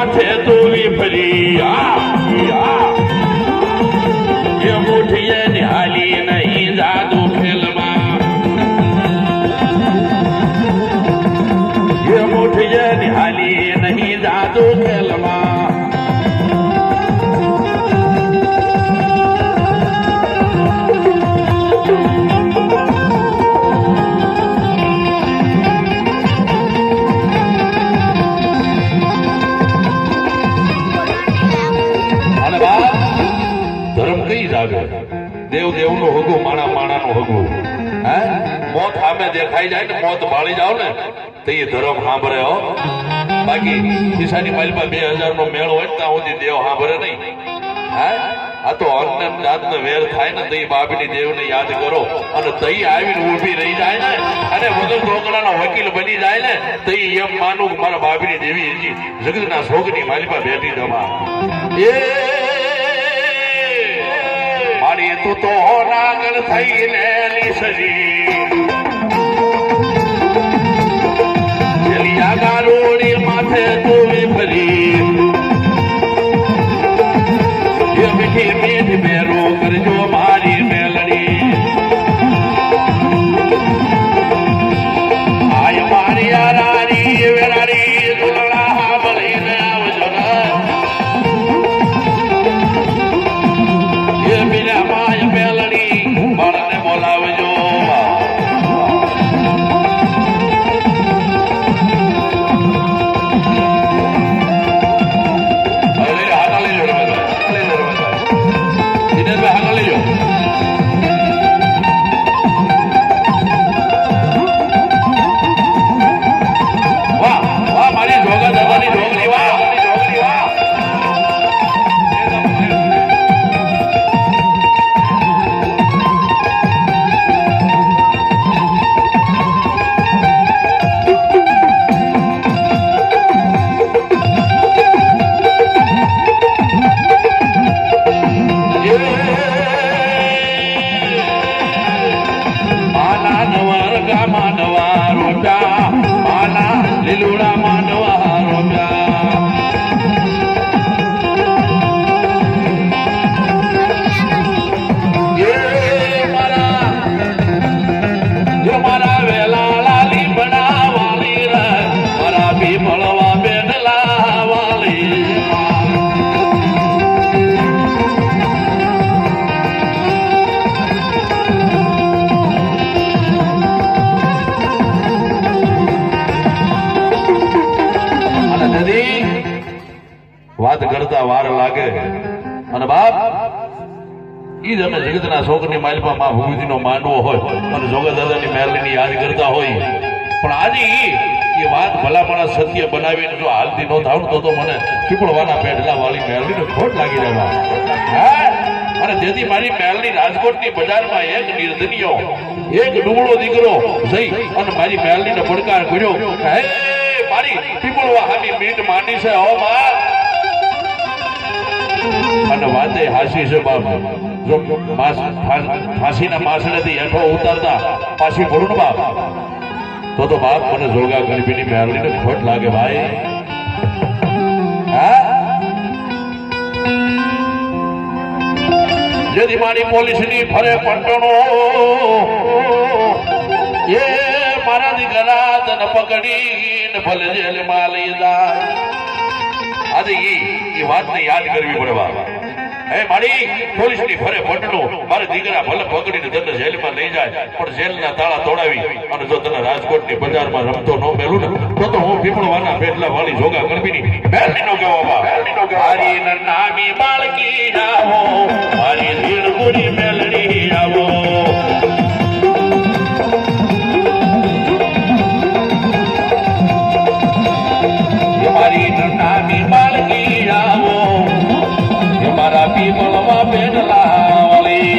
માથે તું ફરી એ મુઠીએ નિહાલી નહીં જાદુ ખેલમાં એ મુઠીએ નિહાલી નહીં જાદુ ખેલમાં દેવ દેવ નું હગું માણા માણા નું હગું હે મોત સામે દેખાઈ જાય ને મોત ભાળી જાવ ને તો એ ધર્મ સાંભળે હો બાકી ખિસ્સાની માલમાં 2000 નો મેળ હોય ત્યાં સુધી દેવ સાંભળે નહીં હે આ તો અન્ન જાત ને વેર થાય ને તો એ બાપની દેવ ને યાદ કરો અને તઈ આવીને ઊભી રહી જાય ને અને વગર ઢોકળાનો વકીલ બની જાય ને તો એમ માનું કે મારા બાપની દેવી હજી જગતના શોકની માલમાં બેઠી જમા એ મારી તું તો નાગર થઈને લીસરી ચલિયા ગારોડી માથે તું ફરી એ મીઠી મીઠ મેરો કરજો મારી મેલડી આય મારી આરારી વેરારી દુલડા ભરીને આવજો એ બીના માય મેલડી બાળને બોલાવજો વાત કરતા વાર લાગે અને બાપ ઈ જ અમે જગતના શોકની માલમાં માં ભૂમિનો માંડવો હોય અને જોગા દાદાની મેલની યાદ કરતા હોય પણ આજે એ વાત ભલામણા સત્ય બનાવીને જો હાલતી ન થાવ તો મને પીપળવાના પેઢલા વાળી મેલની ખોટ લાગી જવા અને તેથી મારી મેલની રાજકોટની બજારમાં એક નિર્ધનિયો એક ડુમળો દીકરો જઈ અને મારી મેલની પડકાર કર્યો હે મારી પીપળવા હામી મીટ માંડી છે હો માં અને વાતે હાસી છે બાપ જો ફાંસીના માસણેથી હેઠો ઉતારતા પાછી ભરું ને બાપ તો બાપ મને જોગા ગણપીની મેરડીને ખોટ લાગે ભાઈ હા જેથી મારી પોલીસની ફરે પટણો એ મારા દીકરા તને પકડીને ભલે જેલમાં લઈ જાય આજે એ વાતને યાદ કરવી પડે બાબા હે મારી પોલીસની ફરે પટણો મારે દીકરા ભલે પકડીને તને જેલમાં લઈ જાય પણ જેલના તાળા તોડાવી અને જો તને રાજકોટની બજારમાં રમતો ન મેલું ને તો હું પીપળવાના પેટલા વાળી જોગા ગણપીની મેલડીનો કહેવા બા નામી બાળકી જાઓ